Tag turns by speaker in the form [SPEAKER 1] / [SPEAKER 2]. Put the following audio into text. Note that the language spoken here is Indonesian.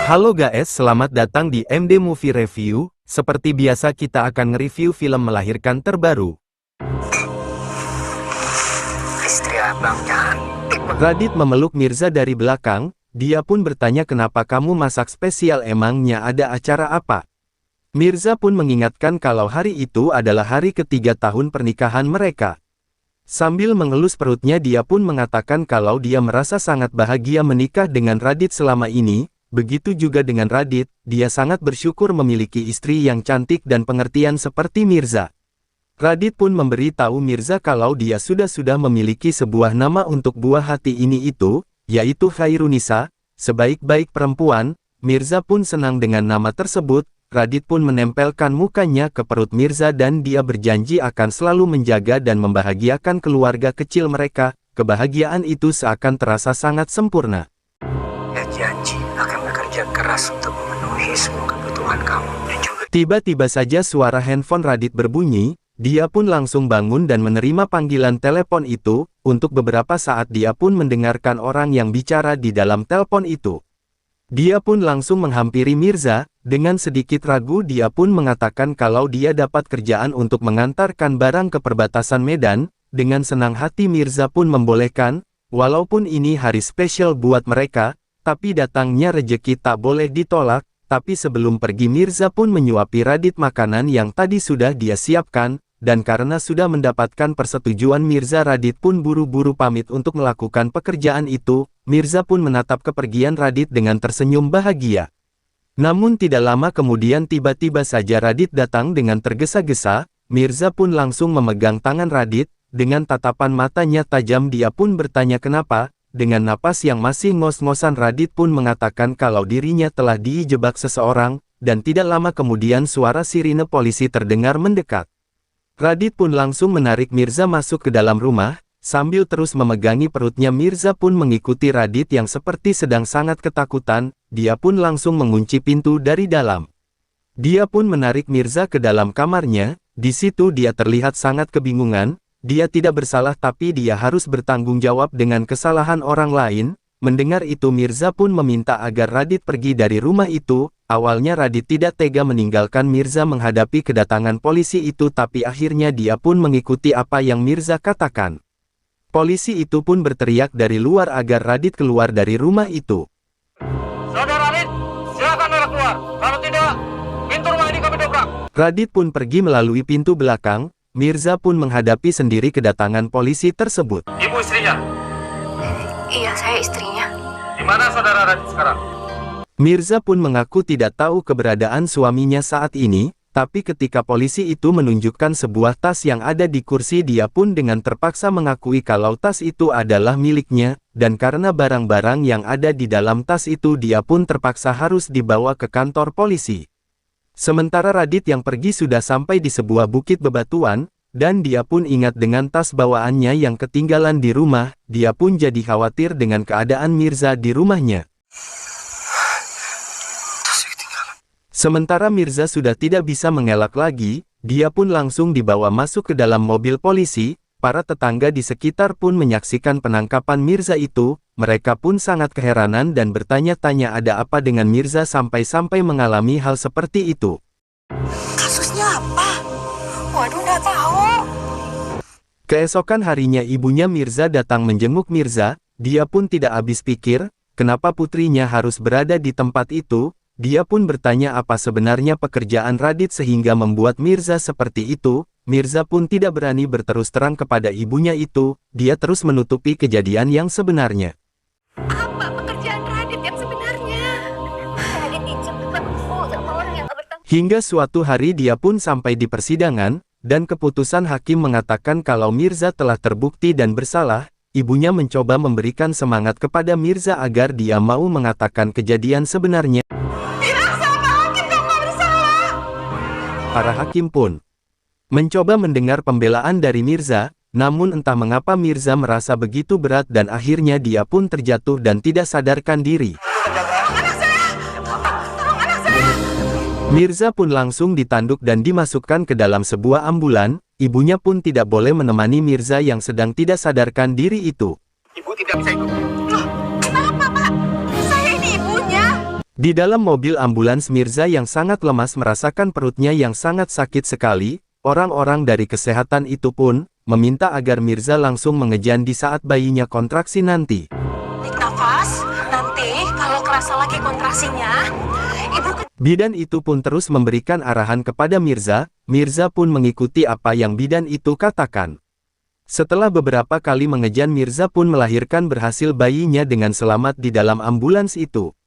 [SPEAKER 1] Halo guys, selamat datang di MD Movie Review. Seperti biasa kita akan nge-review film melahirkan terbaru.
[SPEAKER 2] Istri abang cantik.
[SPEAKER 1] Radit memeluk Mirza dari belakang. Dia pun bertanya kenapa kamu masak spesial, emangnya ada acara apa? Mirza pun mengingatkan kalau hari itu adalah hari ketiga tahun pernikahan mereka. Sambil mengelus perutnya dia pun mengatakan kalau dia merasa sangat bahagia menikah dengan Radit selama ini. Begitu juga dengan Radit, dia sangat bersyukur memiliki istri yang cantik dan pengertian seperti Mirza. Radit pun memberi tahu Mirza kalau dia sudah memiliki sebuah nama untuk buah hati ini yaitu Khairunisa, sebaik-baik perempuan. Mirza pun senang dengan nama tersebut. Radit pun menempelkan mukanya ke perut Mirza dan dia berjanji akan selalu menjaga dan membahagiakan keluarga kecil mereka. Kebahagiaan itu seakan terasa sangat sempurna.
[SPEAKER 2] Ya janji akan bekerja keras untuk memenuhi semua kebutuhan kamu dan juga.
[SPEAKER 1] Tiba-tiba saja suara handphone Radit berbunyi. Dia pun langsung bangun dan menerima panggilan telepon itu. Untuk beberapa saat dia pun mendengarkan orang yang bicara di dalam telepon itu. Dia pun langsung menghampiri Mirza. Dengan sedikit ragu dia pun mengatakan kalau dia dapat kerjaan untuk mengantarkan barang ke perbatasan Medan. Dengan senang hati Mirza pun membolehkan. Walaupun ini hari spesial buat mereka, tapi datangnya rejeki tak boleh ditolak. Tapi sebelum pergi Mirza pun menyuapi Radit makanan yang tadi sudah dia siapkan. Dan karena sudah mendapatkan persetujuan Mirza, Radit pun buru-buru pamit untuk melakukan pekerjaan itu. Mirza pun menatap kepergian Radit dengan tersenyum bahagia. Namun tidak lama kemudian tiba-tiba saja Radit datang dengan tergesa-gesa. Mirza pun langsung memegang tangan Radit. Dengan tatapan matanya tajam dia pun bertanya kenapa. Dengan napas yang masih ngos-ngosan Radit pun mengatakan kalau dirinya telah dijebak seseorang. Dan tidak lama kemudian suara sirine polisi terdengar mendekat. Radit pun langsung menarik Mirza masuk ke dalam rumah. Sambil terus memegangi perutnya Mirza pun mengikuti Radit yang seperti sedang sangat ketakutan. Dia pun langsung mengunci pintu dari dalam. Dia pun menarik Mirza ke dalam kamarnya. Di situ dia terlihat sangat kebingungan. Dia tidak bersalah tapi dia harus bertanggung jawab dengan kesalahan orang lain. Mendengar itu Mirza pun meminta agar Radit pergi dari rumah itu. Awalnya Radit tidak tega meninggalkan Mirza menghadapi kedatangan polisi itu tapi akhirnya dia pun mengikuti apa yang Mirza katakan. Polisi itu pun berteriak dari luar agar Radit keluar dari rumah itu.
[SPEAKER 3] Saudara Radit, silakan keluar. Kalau tidak, pintu rumah ini kami dobrak.
[SPEAKER 1] Radit pun pergi melalui pintu belakang. Mirza pun menghadapi sendiri kedatangan polisi tersebut.
[SPEAKER 3] Ibu istrinya.
[SPEAKER 4] Iya, saya istrinya.
[SPEAKER 3] Di mana saudara Radit sekarang?
[SPEAKER 1] Mirza pun mengaku tidak tahu keberadaan suaminya saat ini, tapi ketika polisi itu menunjukkan sebuah tas yang ada di kursi dia pun dengan terpaksa mengakui kalau tas itu adalah miliknya, dan karena barang-barang yang ada di dalam tas itu dia pun terpaksa harus dibawa ke kantor polisi. Sementara Radit yang pergi sudah sampai di sebuah bukit bebatuan, dan dia pun ingat dengan tas bawaannya yang ketinggalan di rumah, dia pun jadi khawatir dengan keadaan Mirza di rumahnya. Sementara Mirza sudah tidak bisa mengelak lagi, dia pun langsung dibawa masuk ke dalam mobil polisi. Para tetangga di sekitar pun menyaksikan penangkapan Mirza itu. Mereka pun sangat keheranan dan bertanya-tanya ada apa dengan Mirza sampai-sampai mengalami hal seperti itu.
[SPEAKER 4] Kasusnya apa? Waduh, nggak tahu.
[SPEAKER 1] Keesokan harinya ibunya Mirza datang menjenguk Mirza. Dia pun tidak habis pikir, kenapa putrinya harus berada di tempat itu. Dia pun bertanya apa sebenarnya pekerjaan Radit sehingga membuat Mirza seperti itu. Mirza pun tidak berani berterus terang kepada ibunya itu. Dia terus menutupi kejadian yang sebenarnya.
[SPEAKER 4] Apa pekerjaan Radit yang sebenarnya? Radit dijebak sama orang yang nggak bertanggung.
[SPEAKER 1] Hingga suatu hari dia pun sampai di persidangan, dan keputusan hakim mengatakan kalau Mirza telah terbukti dan bersalah. Ibunya mencoba memberikan semangat kepada Mirza agar dia mau mengatakan kejadian sebenarnya. Para hakim pun mencoba mendengar pembelaan dari Mirza, namun entah mengapa Mirza merasa begitu berat dan akhirnya dia pun terjatuh dan tidak sadarkan diri. Mirza pun langsung ditanduk dan dimasukkan ke dalam sebuah ambulan. Ibunya pun tidak boleh menemani Mirza yang sedang tidak sadarkan diri itu.
[SPEAKER 3] Ibu tidak bisa ikut.
[SPEAKER 4] Loh, kenapa, Pak? Saya ini ibunya.
[SPEAKER 1] Di dalam mobil ambulans Mirza yang sangat lemas merasakan perutnya yang sangat sakit sekali, orang-orang dari kesehatan itu pun meminta agar Mirza langsung mengejan di saat bayinya kontraksi nanti.
[SPEAKER 4] Tarik nafas, nanti kalau kerasa lagi kontraksinya, ibu
[SPEAKER 1] Bidan itu pun terus memberikan arahan kepada Mirza, Mirza pun mengikuti apa yang bidan itu katakan. Setelah beberapa kali mengejan Mirza pun melahirkan berhasil bayinya dengan selamat di dalam ambulans itu.